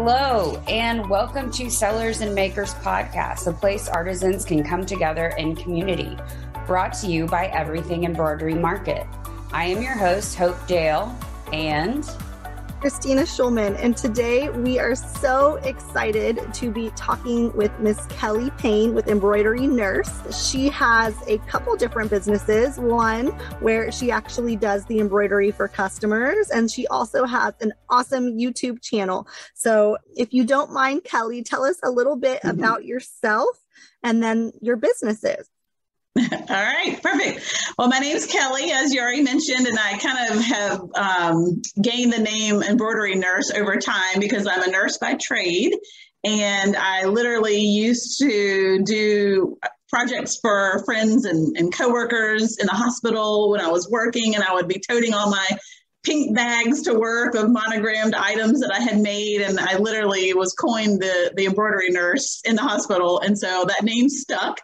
Hello, and welcome to Sellers and Makers Podcast, a place artisans can come together in community. Brought to you by Everything Embroidery Market. I am your host, Hope Dale, and Christina Schulman, and today we are so excited to be talking with Miss Kelly Payne with Embroidery Nurse. She has a couple different businesses, one where she actually does the embroidery for customers, and she also has an awesome YouTube channel. So if you don't mind, Kelly, tell us a little bit about yourself and then your businesses. All right, perfect. Well, my name's Kelly, as you already mentioned, and I kind of have gained the name Embroidery Nurse over time because I'm a nurse by trade. And I literally used to do projects for friends and coworkers in the hospital when I was working, and I would be toting all my pink bags to work of monogrammed items that I had made. And I literally was coined the embroidery nurse in the hospital. And so that name stuck.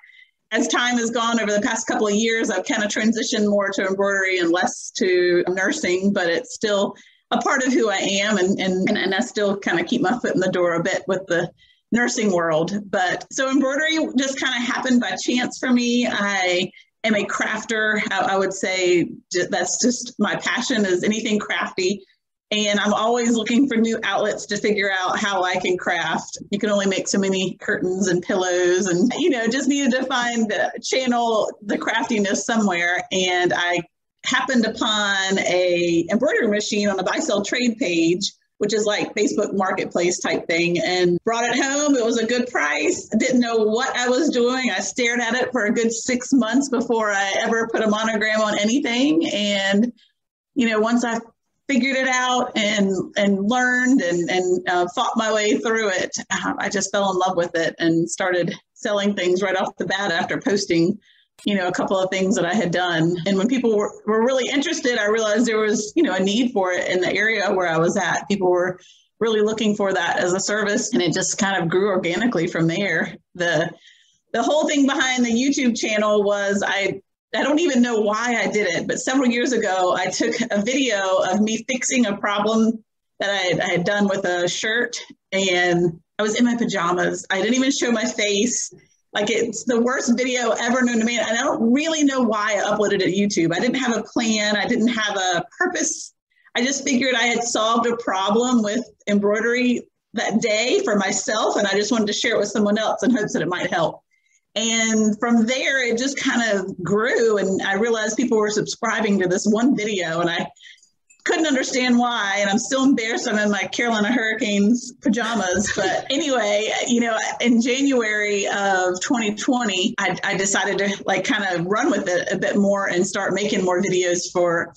As time has gone over the past couple of years, I've kind of transitioned more to embroidery and less to nursing, but it's still a part of who I am. And I still kind of keep my foot in the door a bit with the nursing world. But so embroidery just kind of happened by chance for me. I am a crafter. I would say that's just my passion, is anything crafty. And I'm always looking for new outlets to figure out how I can craft. You can only make so many curtains and pillows, and, just needed to channel the craftiness somewhere. And I happened upon a embroidery machine on a buy sell trade page, which is like Facebook Marketplace type thing, and brought it home. It was a good price. I didn't know what I was doing. I stared at it for a good 6 months before I ever put a monogram on anything. And, once I figured it out and learned and fought my way through it, I just fell in love with it and started selling things right off the bat after posting, a couple of things that I had done. And when people were really interested, I realized there was, a need for it in the area where I was at. People were really looking for that as a service, and it just kind of grew organically from there. The whole thing behind the YouTube channel was I don't even know why I did it, but several years ago, I took a video of me fixing a problem that I had done with a shirt, and I was in my pajamas. I didn't even show my face. Like, it's the worst video ever known to me. And I don't really know why I uploaded it to YouTube. I didn't have a plan. I didn't have a purpose. I just figured I had solved a problem with embroidery that day for myself, and I just wanted to share it with someone else in hopes that it might help. And from there, it just kind of grew, and I realized people were subscribing to this one video, and I couldn't understand why. And I'm still embarrassed I'm in my Carolina Hurricanes pajamas. But anyway, in January of 2020, I decided to kind of run with it a bit more and start making more videos for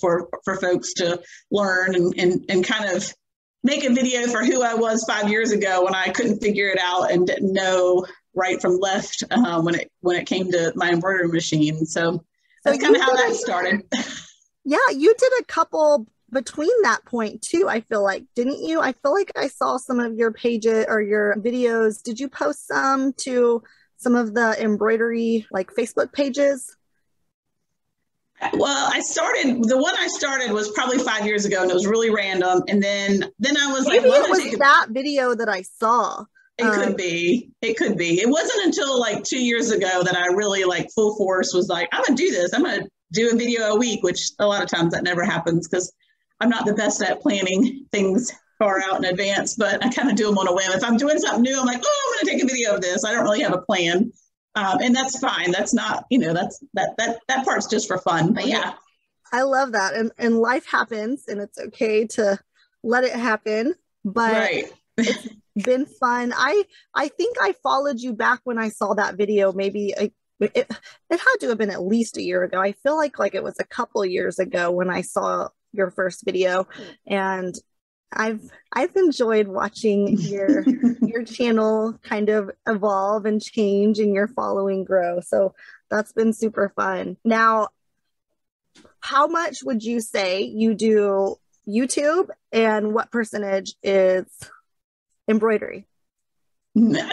folks to learn and kind of make a video for who I was 5 years ago when I couldn't figure it out and didn't know right from left when it came to my embroidery machine. So that's kind of how that started. Yeah, you did a couple between that point too, I feel like, didn't you? I feel like I saw some of your pages or your videos. Did you post some to some of the embroidery Facebook pages? Well, the one I started was probably 5 years ago, and it was really random. And then I was maybe it was that video that I saw. It could be. It wasn't until 2 years ago that I really full force was like, I'm going to do this. I'm going to do a video a week, which a lot of times that never happens because I'm not the best at planning things far out in advance, but I kind of do them on a whim. If I'm doing something new, I'm like, I'm going to take a video of this. I don't really have a plan. And that's fine. That's not, that part's just for fun. But yeah. I love that. And life happens, and it's okay to let it happen. But right. It's been fun. I think I followed you back when I saw that video. Maybe it had to have been at least a year ago. I feel like it was a couple of years ago when I saw your first video, and I've enjoyed watching your channel kind of evolve and change and your following grow. So that's been super fun. Now, how much would you say you do YouTube, and what percentage is embroidery?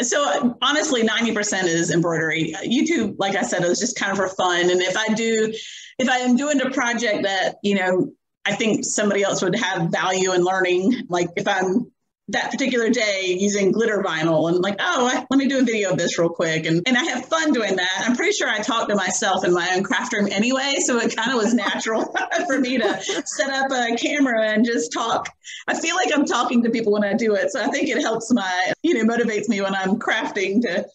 So honestly, 90% is embroidery. YouTube, like I said, is just kind of for fun. And if I am doing a project that, I think somebody else would have value in learning, like if I'm that particular day using glitter vinyl and like, let me do a video of this real quick. And I have fun doing that. I'm pretty sure I talk to myself in my own craft room anyway. So it kind of was natural for me to set up a camera and just talk. I feel like I'm talking to people when I do it. So I think it helps motivates me when I'm crafting to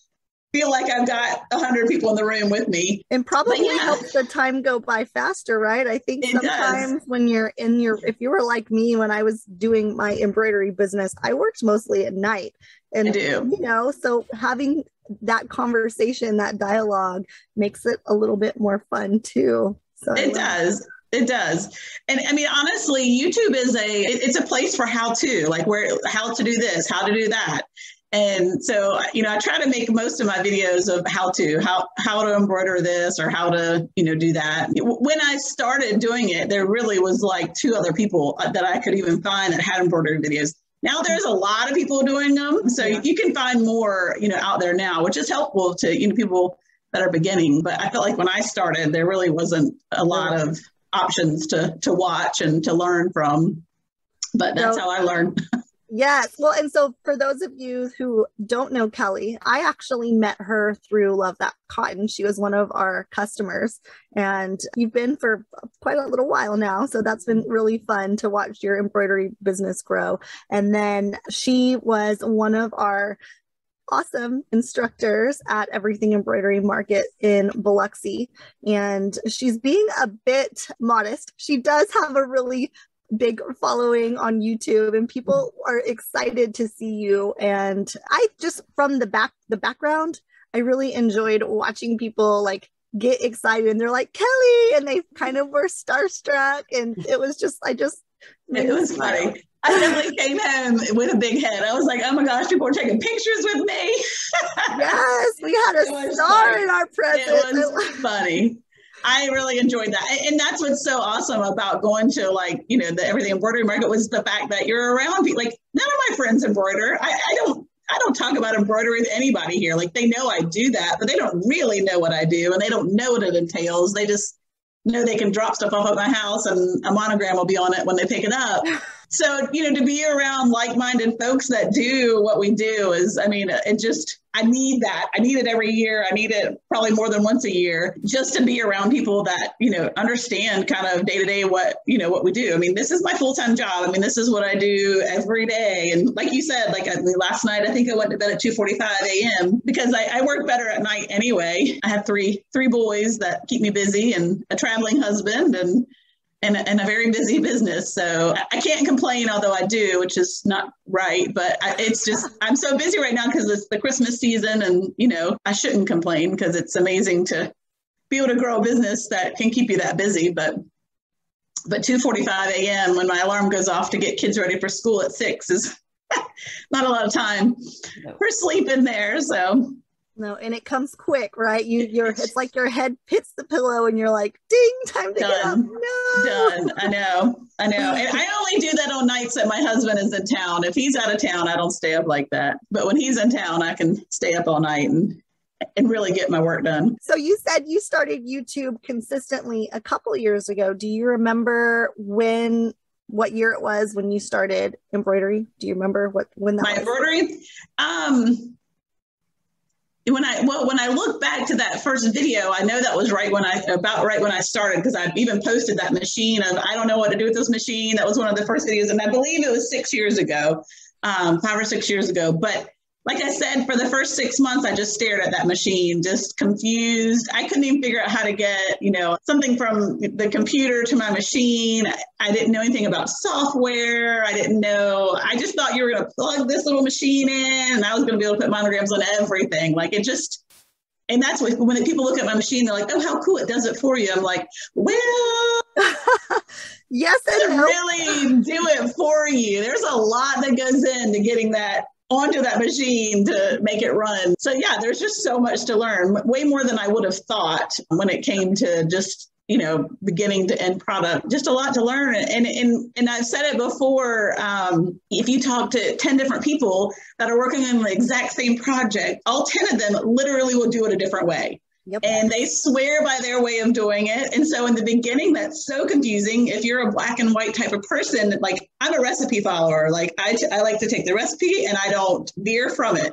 feel like I've got 100 people in the room with me. And probably helps the time go by faster, right? I think sometimes when you're if you were like me, when I was doing my embroidery business, I worked mostly at night. And, I do. So having that conversation, that dialogue makes it a little bit more fun too. So it does. It does. And I mean, honestly, YouTube is it's a place for how to, like how to do this, how to do that. And so, I try to make most of my videos of how to embroider this or how to, do that. When I started doing it, there really was like 2 other people that I could even find that had embroidery videos. Now there's a lot of people doing them. So you can find more, out there now, which is helpful to, people that are beginning. But I felt like when I started, there really wasn't a lot of options to watch and to learn from. But that's how I learned. Yes. Well, and so for those of you who don't know Kelly, I actually met her through Love That Cotton. She was one of our customers, and you've been for quite a little while now. So that's been really fun to watch your embroidery business grow. And then she was one of our awesome instructors at Everything Embroidery Market in Biloxi. And she's being a bit modest. She does have a really big following on YouTube, and people are excited to see you. And I just, from the background, I really enjoyed watching people like get excited and they're like, Kelly, and they kind of were starstruck. And it was just, it was funny. I definitely came home with a big head. I was like, oh my gosh, people are taking pictures with me. Yes, we had a star in our presence. It was funny. I really enjoyed that. And that's what's so awesome about going to the Everything Embroidery Market was the fact that you're around people. Like, none of my friends embroider. I don't talk about embroidery with anybody here. Like, they know I do that, but they don't really know what I do, and they don't know what it entails. They just know they can drop stuff off at my house and a monogram will be on it when they pick it up. So, to be around like-minded folks that do what we do is, I need that. I need it every year. I need it probably more than once a year just to be around people that, understand kind of day to day what we do. I mean, this is my full-time job. I mean, this is what I do every day. And like you said, last night, I think I went to bed at 2:45 a.m. because I work better at night anyway. I have three boys that keep me busy and a traveling husband and a very busy business. So I can't complain, although I do, which is not right. But it's just, I'm so busy right now because it's the Christmas season and, I shouldn't complain because it's amazing to be able to grow a business that can keep you that busy. But 2:45 a.m. when my alarm goes off to get kids ready for school at 6 is not a lot of time for sleep in there. So. No, and it comes quick, right? It's like your head hits the pillow and you're like, ding, time to get up. No. Done. I know. And I only do that on nights that my husband is in town. If he's out of town, I don't stay up like that. But when he's in town, I can stay up all night and really get my work done. So you said you started YouTube consistently a couple years ago. Do you remember what year it was when you started embroidery? Do you remember when that my was? Embroidery? When I look back to that first video, I know that was about right when I started, because I even posted that machine of, I don't know what to do with this machine. That was one of the first videos. And I believe it was 6 years ago, 5 or 6 years ago. But like I said, for the first 6 months, I just stared at that machine, just confused. I couldn't even figure out how to get, something from the computer to my machine. I didn't know anything about software. I just thought you were going to plug this little machine in and I was going to be able to put monograms on everything. And that's when people look at my machine, they're like, oh, how cool, it does it for you. I'm like, well, yes, it really do it for you. There's a lot that goes into getting that onto that machine to make it run. So yeah, there's just so much to learn, way more than I would have thought when it came to just, beginning to end product, just a lot to learn. And I've said it before, if you talk to 10 different people that are working on the exact same project, all 10 of them literally will do it a different way. Yep. And they swear by their way of doing it. And so in the beginning, that's so confusing. If you're a black and white type of person, like I'm a recipe follower, like I like to take the recipe and I don't veer from it.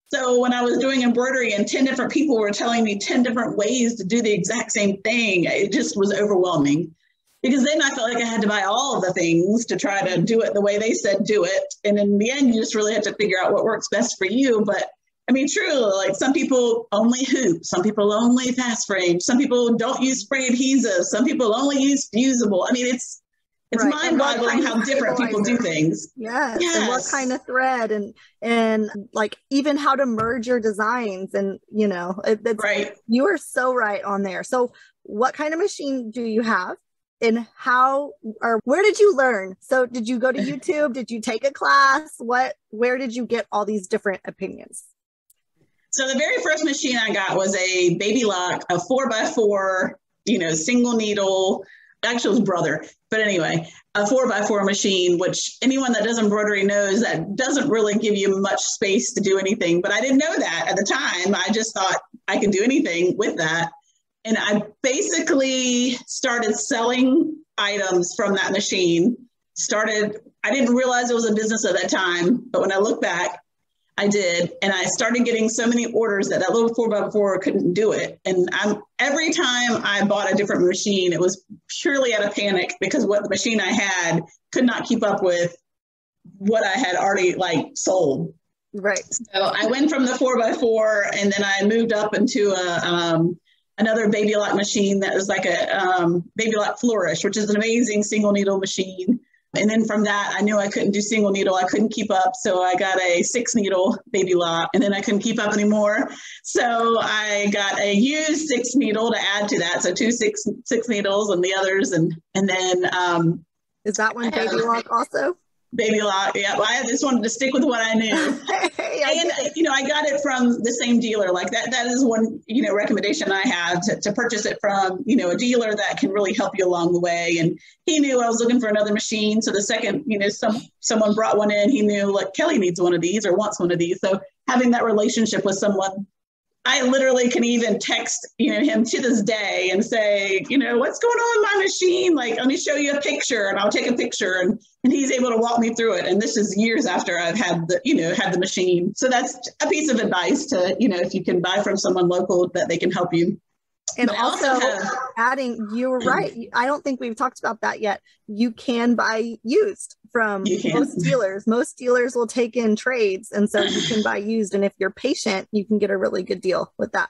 So when I was doing embroidery and 10 different people were telling me 10 different ways to do the exact same thing, it just was overwhelming. Because then I felt like I had to buy all of the things to try to do it the way they said do it. And in the end, you just really have to figure out what works best for you. But I mean, true, like some people only hoop, some people only fast frame, some people don't use spray adhesive, some people only use fusible. I mean, it's Right. mind-boggling how different people do things. Yes. And what kind of thread and like even how to merge your designs. And, you know, it's right. You are so right on there. So what kind of machine do you have? And how or where did you learn? So did you go to YouTube? Did you take a class? Where did you get all these different opinions? So the very first machine I got was a Baby Lock, a 4x4, single needle. Actually, it was brother. But anyway, a 4x4 machine, which anyone that does embroidery knows that doesn't really give you much space to do anything. But I didn't know that at the time. I just thought I could do anything with that. And I basically started selling items from that machine. I didn't realize it was a business at that time, but when I look back, I did. And I started getting so many orders that little 4x4 couldn't do it. And every time I bought a different machine, it was purely out of panic because what the machine I had could not keep up with what I had already sold. Right. So I went from the 4x4 and then I moved up into another Baby Lock machine that was like a Baby Lock Flourish, which is an amazing single needle machine. And then from that, I knew I couldn't do single needle. I couldn't keep up. So I got a 6 needle Baby Lock and then I couldn't keep up anymore. So I got a used 6 needle to add to that. So 2 six needles and the others. And then. Is that one Baby Lock also? Baby Lock, yeah. Well, I just wanted to stick with what I knew. I got it from the same dealer. Like that is one, recommendation I have to purchase it from, a dealer that can really help you along the way. And he knew I was looking for another machine. So the second, someone brought one in, he knew like Kelly needs one of these or wants one of these. So having that relationship with someone, I literally can even text, him to this day and say, what's going on with my machine? Like, let me show you a picture, and I'll take a picture, and he's able to walk me through it. And this is years after I've had the machine. So that's a piece of advice to, if you can buy from someone local that they can help you. And also adding, you were right. I don't think we've talked about that yet. You can buy used from most dealers. Most dealers will take in trades. And so you can buy used. And if you're patient, you can get a really good deal with that.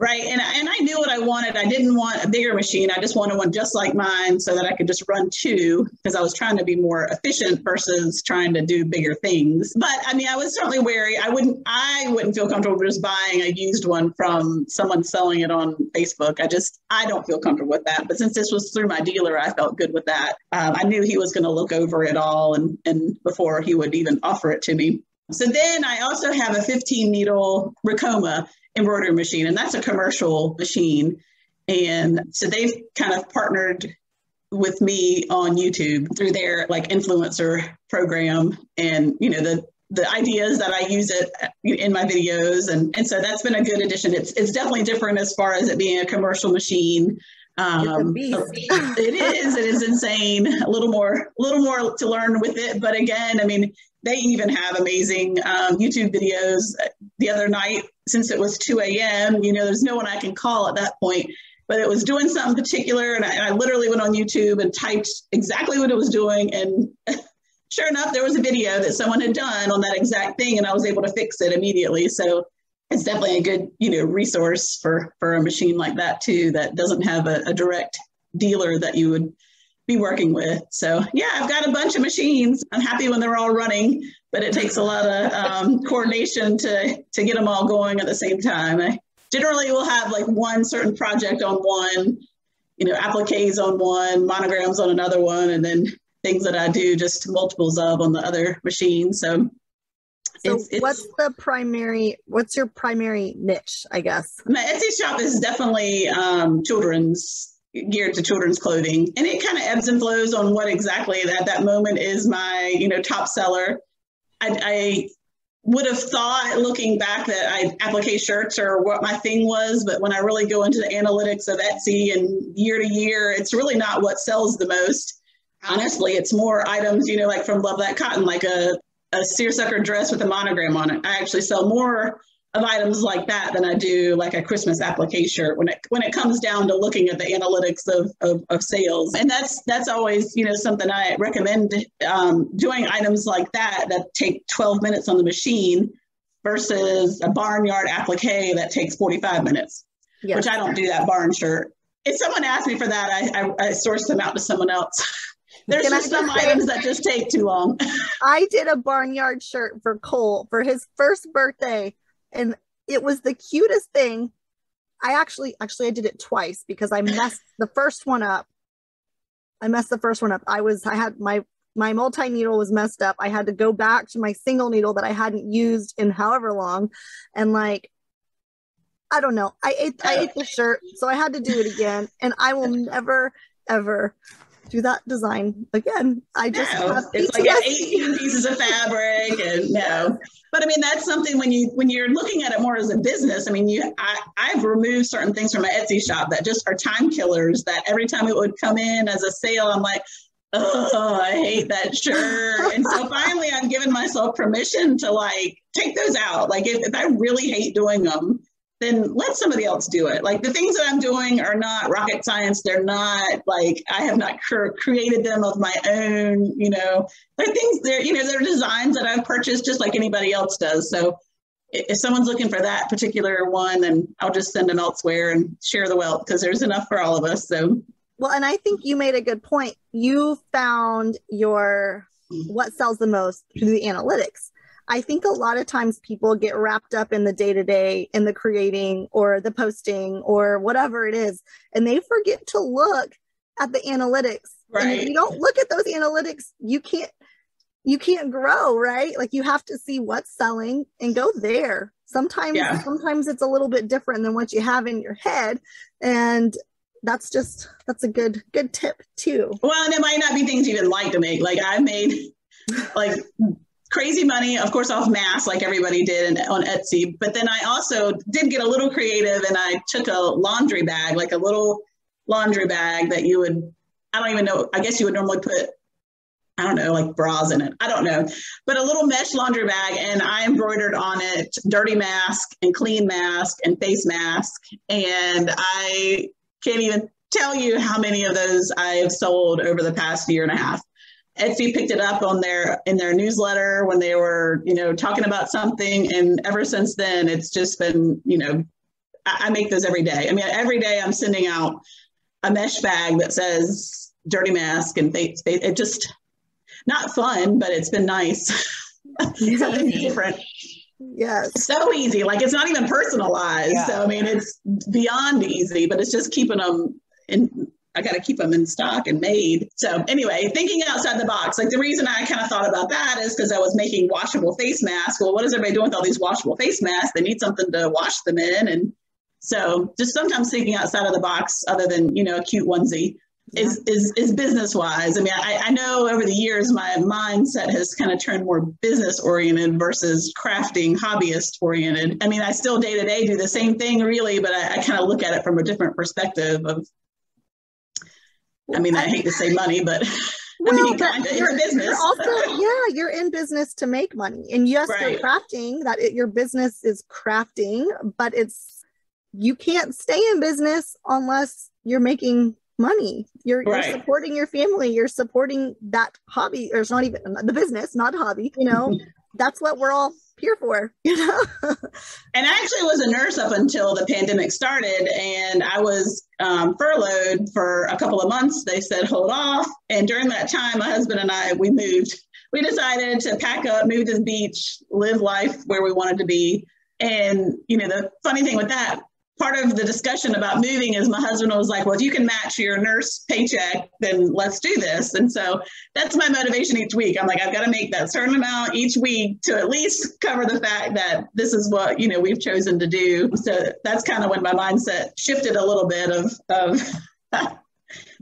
Right. And I knew what I wanted. I didn't want a bigger machine. I just wanted one just like mine so that I could just run 2 because I was trying to be more efficient versus trying to do bigger things. But I mean, I was certainly wary. I wouldn't feel comfortable just buying a used one from someone selling it on Facebook. I don't feel comfortable with that. But since this was through my dealer, I felt good with that. I knew he was going to look over it all and before he would even offer it to me. So then I also have a 15 needle Ricoma embroidery machine, and that's a commercial machine. And so they've kind of partnered with me on YouTube through their influencer program. And, the ideas that I use it in my videos. And so that's been a good addition. It's definitely different as far as it being a commercial machine. It is insane. A little more to learn with it. But again, I mean, they even have amazing YouTube videos. The other night, since it was 2 a.m., there's no one I can call at that point, but it was doing something particular. And I literally went on YouTube and typed exactly what it was doing. And sure enough, there was a video that someone had done on that exact thing, and I was able to fix it immediately. So it's definitely a good, resource for a machine like that too, that doesn't have a direct dealer that you would be working with. So yeah, I've got a bunch of machines. I'm happy when they're all running, but it takes a lot of coordination to get them all going at the same time. I generally will have one certain project on one, appliques on one, monograms on another one, and then things that I do just multiples of on the other machine. So what's your primary niche, I guess? My Etsy shop is definitely geared to children's clothing. And it kind of ebbs and flows on what exactly at that moment is my, top seller. I would have thought looking back that I applique shirts or what my thing was, but when I really go into the analytics of Etsy and year to year, it's really not what sells the most. Honestly, it's more items, like from Love That Cotton, like a seersucker dress with a monogram on it. I actually sell more of items like that than I do like a Christmas applique shirt when it comes down to looking at the analytics of sales. And that's always, something I recommend, doing items like that take 12 minutes on the machine versus a barnyard applique that takes 45 minutes, yes. Which I don't do that barn shirt. If someone asked me for that, I source them out to someone else. There's just some items that just take too long. I did a barnyard shirt for Cole for his first birthday, and it was the cutest thing. I did it twice because I messed the first one up. I had my multi-needle was messed up. I had to go back to my single needle that I hadn't used in however long. And I don't know. I ate the shirt, so I had to do it again. And I will never, ever do that design again. It's like 18 pieces of fabric, and no. But I mean, that's something when you're looking at it more as a business. I mean, I've removed certain things from my Etsy shop that just are time killers. That every time it would come in as a sale, I'm like, oh, I hate that shirt. And so finally, I've given myself permission to take those out. Like if I really hate doing them, then let somebody else do it. Like the things that I'm doing are not rocket science. They're not I have not created them of my own, they're things they're designs that I've purchased just like anybody else does. So if someone's looking for that particular one, then I'll just send them elsewhere and share the wealth because there's enough for all of us. So. Well, and I think you made a good point. You found what sells the most through the analytics. I think a lot of times people get wrapped up in the day-to-day, in the creating or the posting or whatever it is, and they forget to look at the analytics. Right. And if you don't look at those analytics, you can't grow, right? Like you have to see what's selling and go there. Sometimes it's a little bit different than what you have in your head. And that's a good tip too. Well, and it might not be things you even like to make. Like I've made crazy money, of course, off masks like everybody did on Etsy. But then I also did get a little creative and I took a laundry bag, like a little laundry bag that I don't even know, I guess you would normally put, I don't know, like bras in it. I don't know. But a little mesh laundry bag, and I embroidered on it dirty mask and clean mask and face mask. And I can't even tell you how many of those I have sold over the past year and a half. Etsy picked it up in their newsletter when they were, talking about something. And ever since then, it's just been, I make those every day. I mean, every day I'm sending out a mesh bag that says dirty mask and face. It just not fun, but it's been nice. Something different. Yes. So easy. Like it's not even personalized. Yeah. So, I mean, it's beyond easy, but it's just keeping them I got to keep them in stock and made. So anyway, thinking outside the box, like the reason I kind of thought about that is because I was making washable face masks. Well, what is everybody doing with all these washable face masks? They need something to wash them in. And so just sometimes thinking outside of the box other than, a cute onesie is business wise. I mean, I know over the years, my mindset has kind of turned more business oriented versus crafting hobbyist oriented. I mean, I still day to day do the same thing really, but I kind of look at it from a different perspective of, I mean, I hate to say money, but it's a business. You're in business to make money. And yes, right. You're crafting, your business is crafting, but you can't stay in business unless you're making money. You're supporting your family. You're supporting that hobby, or it's not even the business, not hobby, that's what we're all here for, And I actually was a nurse up until the pandemic started, and I was furloughed for a couple of months. They said, hold off. And during that time, my husband and I, we moved. We decided to pack up, move to the beach, live life where we wanted to be. And, the funny thing with that, part of the discussion about moving is my husband was like, well, if you can match your nurse paycheck, then let's do this. And so that's my motivation each week. I'm like, I've got to make that certain amount each week to at least cover the fact that this is what, we've chosen to do. So that's kind of when my mindset shifted a little bit of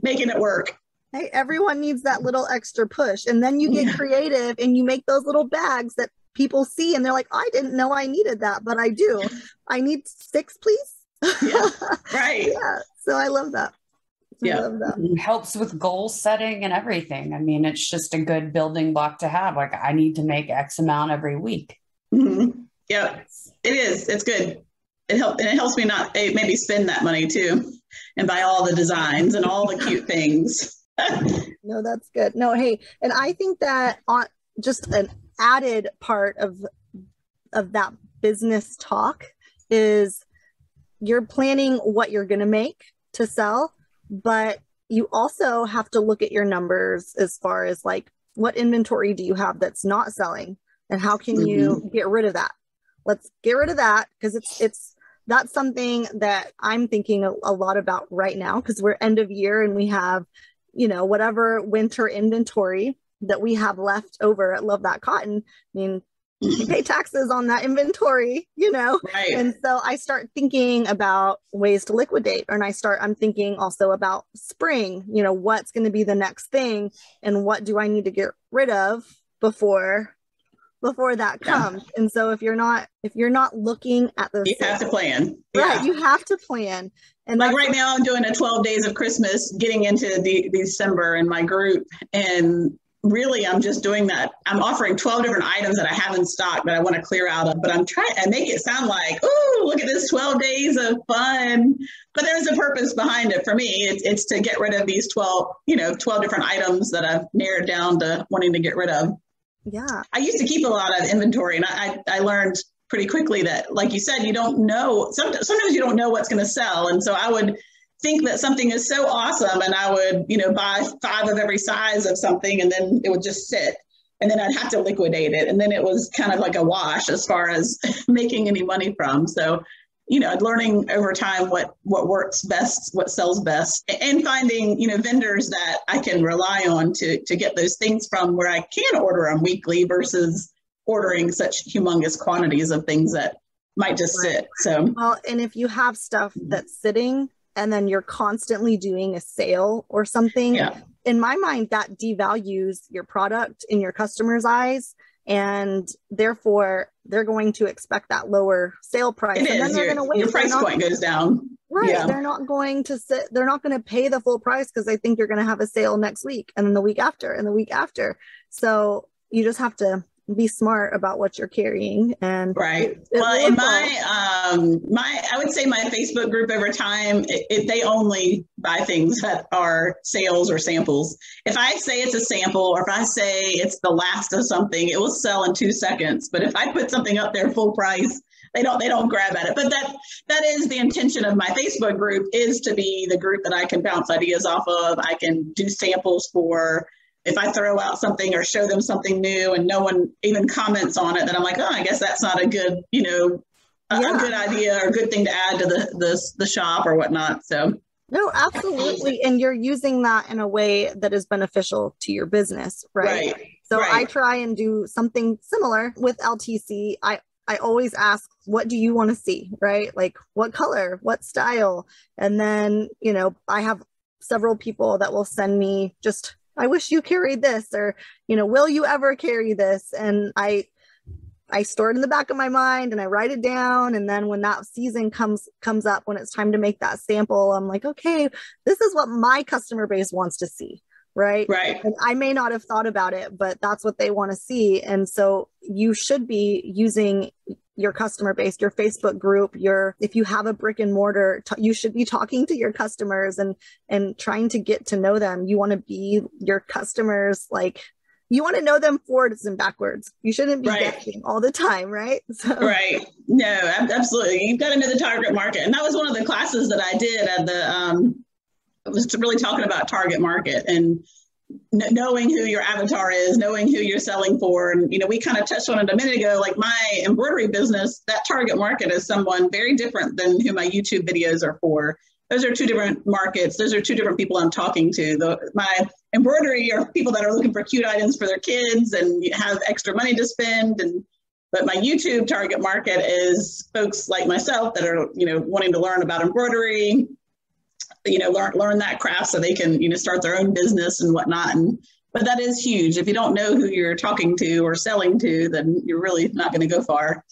making it work. Hey, everyone needs that little extra push. And then you get creative and you make those little bags that people see and they're like, I didn't know I needed that, but I do. I need 6, please. Yeah, right. Yeah. So I love that. Yeah. I love that. It helps with goal setting and everything. I mean, it's just a good building block to have. Like, I need to make X amount every week. Mm-hmm. Yeah, it is. It's good. It helps me not maybe spend that money too and buy all the designs and all the cute things. No, that's good. No, hey, and I think that on just an added part of that business talk is you're planning what you're going to make to sell, but you also have to look at your numbers as far as like, what inventory do you have that's not selling, and how can you get rid of that? Let's get rid of that, because that's something that I'm thinking a lot about right now, because we're end of year and we have, whatever winter inventory that we have left over at Love That Cotton. I mean, you pay taxes on that inventory, Right. And so I start thinking about ways to liquidate. And I'm thinking also about spring, what's going to be the next thing and what do I need to get rid of before that comes. Yeah. And so if you're not looking at those, you have to plan. Right. Yeah. You have to plan. And like right now I'm doing a 12 days of Christmas, getting into December in my group. And really, I'm just doing that. I'm offering 12 different items that I have in stock that I want to clear out of, but I'm trying to make it sound like, oh, look at this 12 days of fun. But there's a purpose behind it for me. It's to get rid of these 12 different items that I've narrowed down to wanting to get rid of. Yeah. I used to keep a lot of inventory, and I learned pretty quickly that, like you said, you don't know. Sometimes you don't know what's going to sell. And so I would think that something is so awesome, and I would, buy 5 of every size of something, and then it would just sit, and then I'd have to liquidate it. And then it was kind of like a wash as far as making any money from. So, learning over time what works best, what sells best, and finding, vendors that I can rely on to get those things from, where I can order them weekly versus ordering such humongous quantities of things that might just sit. So, well, and if you have stuff that's sitting and then you're constantly doing a sale or something, yeah, in my mind, that devalues your product in your customer's eyes. And therefore, they're going to expect that lower sale price. It and is. Then they're going to wait. Your price point goes down. Right. Yeah. They're not going to sit. They're not going to pay the full price because they think you're going to have a sale next week, and then the week after, and the week after. So you just have to be smart about what you're carrying. And right. Well, in I would say my Facebook group over time, they only buy things that are sales or samples. If I say it's a sample, or if I say it's the last of something, it will sell in 2 seconds. But if I put something up there full price, they don't grab at it. But that is the intention of my Facebook group, is to be the group that I can bounce ideas off of. I can do samples for. If I throw out something or show them something new and no one even comments on it, then I'm like, oh, I guess that's not a good, a good idea or good thing to add to the shop or whatnot. So. No, absolutely. And you're using that in a way that is beneficial to your business, right? So I try and do something similar with LTC. I always ask, what do you want to see, right? Like what color, what style? And then, I have several people that will send me just, I wish you carried this, or, will you ever carry this? And I store it in the back of my mind and I write it down. And then when that season comes up, when it's time to make that sample, I'm like, okay, this is what my customer base wants to see. Right. And I may not have thought about it, but that's what they want to see. And so you should be using your customer base, your Facebook group, if you have a brick and mortar, you should be talking to your customers and trying to get to know them. You want to be your customers, like you want to know them forwards and backwards. You shouldn't be guessing all the time, right? So. Right. No, absolutely. You've got to know the target market. And that was one of the classes that I did at it was really talking about target market and knowing who your avatar is, knowing who you're selling for. And, we kind of touched on it a minute ago, like my embroidery business, that target market is someone very different than who my YouTube videos are for. Those are 2 different markets. Those are 2 different people I'm talking to. My embroidery are people that are looking for cute items for their kids and have extra money to spend. But my YouTube target market is folks like myself that are, wanting to learn about embroidery, learn that craft so they can, start their own business and whatnot. But But that is huge. If you don't know who you're talking to or selling to, then you're really not going to go far.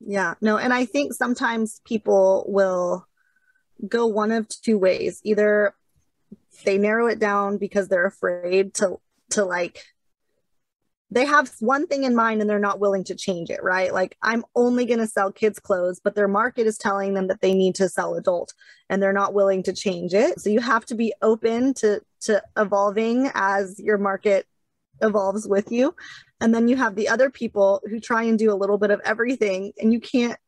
Yeah, no, and I think sometimes people will go one of two ways. Either they narrow it down because they're afraid to like, they have one thing in mind and they're not willing to change it, right? Like, I'm only going to sell kids clothes, but their market is telling them that they need to sell adult and they're not willing to change it. So you have to be open to evolving as your market evolves with you. And then you have the other people who try and do a little bit of everything, and you can't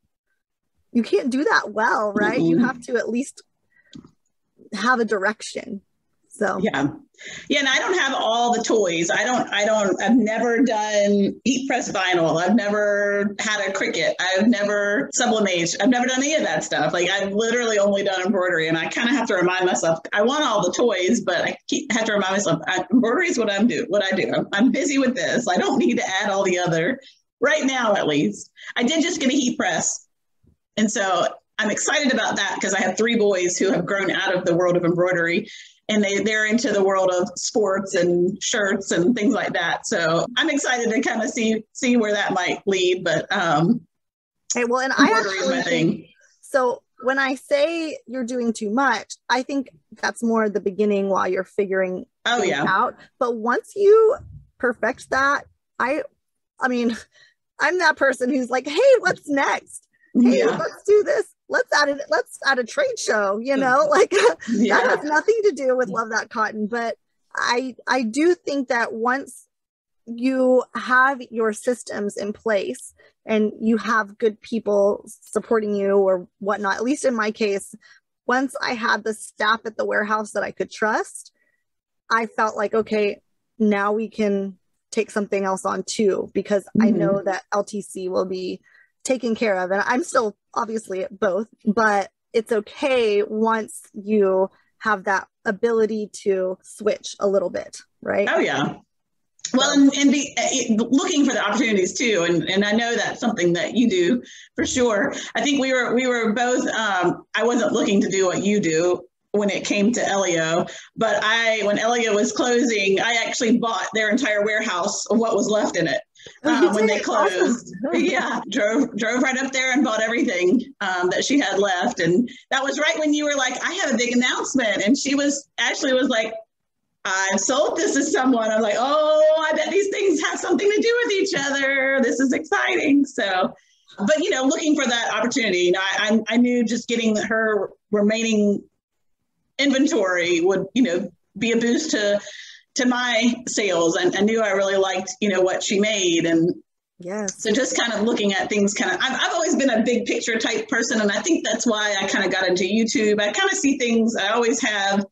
do that well, right? You have to at least have a direction. So yeah, and I don't have all the toys. I've never done heat press vinyl. I've never had a Cricut. I've never sublimate. I've never done any of that stuff. Like, I've literally only done embroidery, and I kind of have to remind myself, I want all the toys, but have to remind myself, embroidery is what I do. I'm busy with this. I don't need to add all the other right now, at least. I did just get a heat press, and so I'm excited about that because I have 3 boys who have grown out of the world of embroidery. And they're into the world of sports and shirts and things like that. So I'm excited to kind of see where that might lead. But hey, well, and embroidery is my thing. So when I say you're doing too much, I think that's more the beginning while you're figuring things out. But once you perfect that, I mean, I'm that person who's like, hey, what's next? Hey, let's do this. Let's add a trade show, like that has nothing to do with Love That Cotton. But I do think that once you have your systems in place and you have good people supporting you or whatnot, at least in my case, once I had the staff at the warehouse that I could trust, I felt like, okay, now we can take something else on too, because I know that LTC will be taken care of. And I'm still obviously at both, but it's okay once you have that ability to switch a little bit, right? Oh yeah. Well, and be looking for the opportunities too. And I know that's something that you do for sure. I think we were both, I wasn't looking to do what you do when it came to Elio, but when Elio was closing, I actually bought their entire warehouse of what was left in it. When they closed. Awesome. Drove right up there and bought everything that she had left. And that was right when you were like, I have a big announcement. And Ashley was like, I sold this to someone. I'm like, oh, I bet these things have something to do with each other. This is exciting. So, but, looking for that opportunity, I knew just getting her remaining inventory would, be a boost to my sales. And I knew I really liked, what she made. And so just kind of looking at things I've always been a big picture type person. And I think that's why I kind of got into YouTube. I kind of see things I always have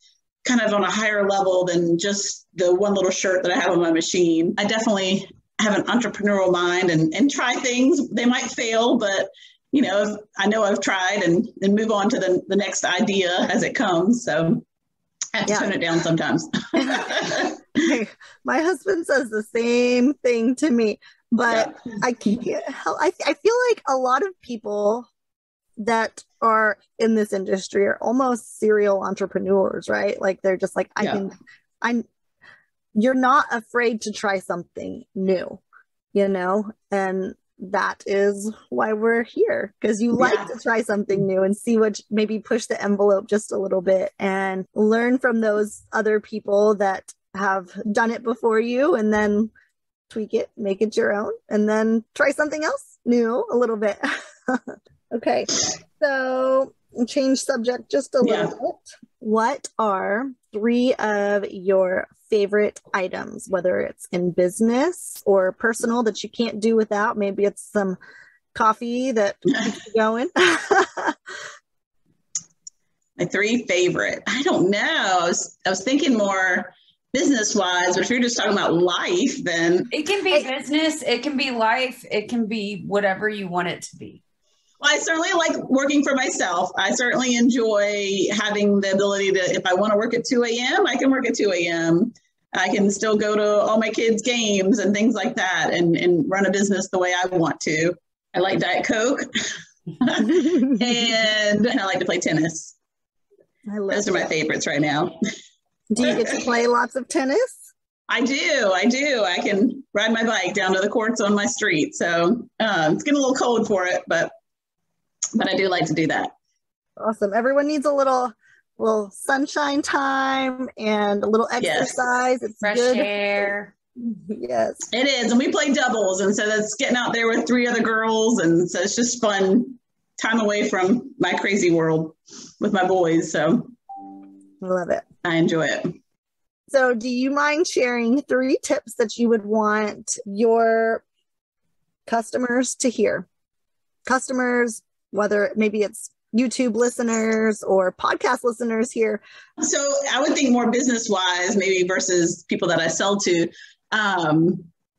kind of on a higher level than just the one little shirt that I have on my machine. I definitely have an entrepreneurial mind and try things. They might fail, but I know I've tried and move on to the next idea as it comes. So I have to tone it down sometimes. Hey, my husband says the same thing to me, but I can't help. I feel like a lot of people that are in this industry are almost serial entrepreneurs, right? Like they're just like, you're not afraid to try something new, and that is why we're here, because you like to try something new and see what, maybe push the envelope just a little bit and learn from those other people that have done it before you, and then tweak it, make it your own, and then try something else new a little bit. Okay, so change subject just a little bit. What are 3 of your favorite items, whether it's in business or personal, that you can't do without? Maybe it's some coffee that keeps you going. My 3 favorite. I don't know. I was thinking more business wise, but if you're just talking about life, then it can be business, it can be life, it can be whatever you want it to be. Well, I certainly like working for myself. I certainly enjoy having the ability to, if I want to work at 2 a.m., I can work at 2 a.m. I can still go to all my kids' games and things like that and run a business the way I want to. I like Diet Coke and I like to play tennis. Those are my favorites right now. Do you get to play lots of tennis? I do. I can ride my bike down to the courts on my street. So it's getting a little cold for it, but I do like to do that. Awesome. Everyone needs a little sunshine time and a little exercise. Yes. It's fresh good. air. Yes. It is. And we play doubles. And so that's getting out there with 3 other girls. And so it's just fun time away from my crazy world with my boys. So I love it. I enjoy it. So do you mind sharing 3 tips that you would want your customers to hear? Customers, whether maybe it's YouTube listeners or podcast listeners here. So I would think more business-wise, maybe versus people that I sell to,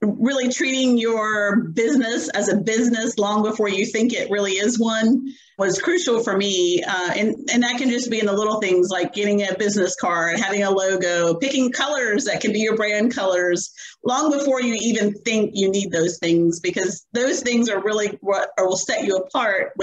really treating your business as a business long before you think it really is one was crucial for me. And that can just be in the little things like getting a business card, having a logo, picking colors that can be your brand colors long before you even think you need those things, because those things are really what will set you apart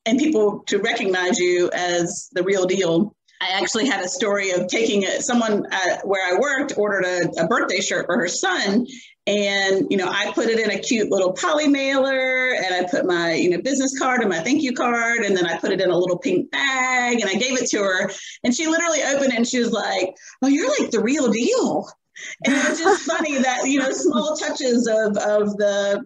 and people to recognize you as the real deal. I actually had a story of taking someone where I worked ordered a birthday shirt for her son. And, I put it in a cute little poly mailer, and I put my, business card and my thank you card. And then I put it in a little pink bag and I gave it to her, and she literally opened it and she was like, "Oh, you're like the real deal." And it was just funny that, small touches of the,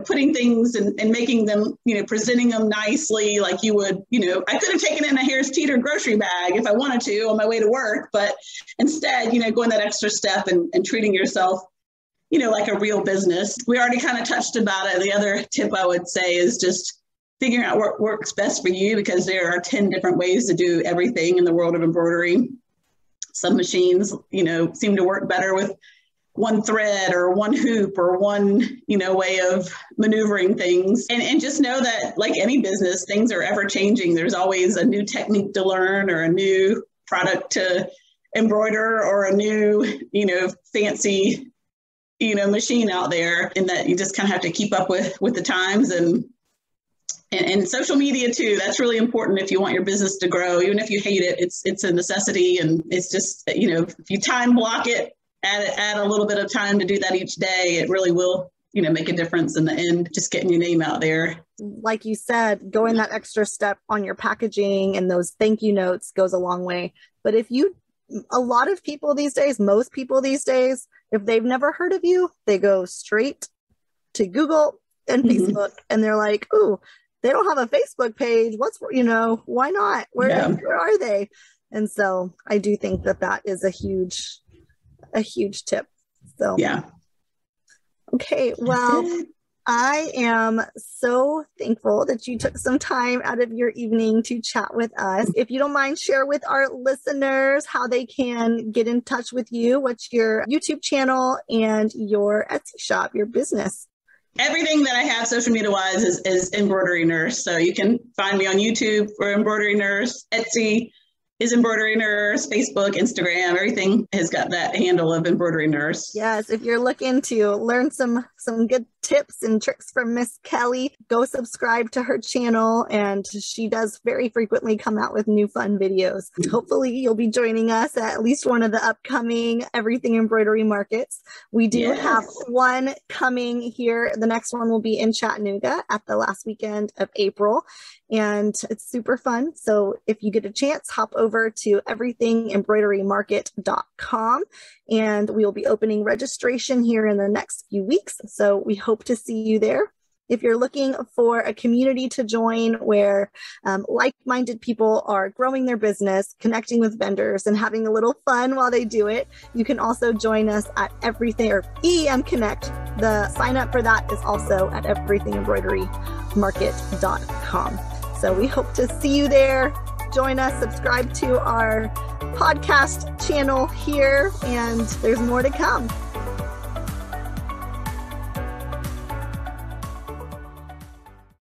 putting things and making them, presenting them nicely like you would, I could have taken it in a Harris Teeter grocery bag if I wanted to on my way to work. But instead, going that extra step and treating yourself, like a real business. We already kind of touched about it. The other tip I would say is just figuring out what works best for you, because there are 10 different ways to do everything in the world of embroidery. Some machines, seem to work better with one thread or one hoop or one, way of maneuvering things. And just know that, like any business, things are ever changing. There's always a new technique to learn or a new product to embroider or a new, fancy, machine out there, and that you just kind of have to keep up with the times and social media too. That's really important if you want your business to grow. Even if you hate it, it's a necessity. And it's just, if you time block it, add a little bit of time to do that each day, it really will, make a difference in the end, just getting your name out there. Like you said, going that extra step on your packaging and those thank you notes goes a long way. But a lot of people these days, most people these days, if they've never heard of you, they go straight to Google and Facebook, and they're like, "Ooh, they don't have a Facebook page. Why not? Where are they?" And so I do think that is a huge tip. So, yeah. Okay. Well, I am so thankful that you took some time out of your evening to chat with us. If you don't mind, share with our listeners how they can get in touch with you. What's your YouTube channel and your Etsy shop, your business? Everything that I have social media wise is Embroidery Nurse. So you can find me on YouTube for Embroidery Nurse. Etsy is Embroidery Nurse. Facebook, Instagram, everything has got that handle of Embroidery Nurse. Yes, if you're looking to learn some good tips and tricks from Miss Kelly, go subscribe to her channel, and she does very frequently come out with new fun videos. Hopefully you'll be joining us at least one of the upcoming Everything Embroidery markets. We do have one coming here. The next one will be in Chattanooga at the last weekend of April, and it's super fun. So if you get a chance, hop over to everythingembroiderymarket.com, and we will be opening registration here in the next few weeks. So we hope to see you there. If you're looking for a community to join where like-minded people are growing their business, connecting with vendors, and having a little fun while they do it, you can also join us at EM Connect. The sign up for that is also at everythingembroiderymarket.com. So we hope to see you there. Join us, subscribe to our podcast channel here, and there's more to come.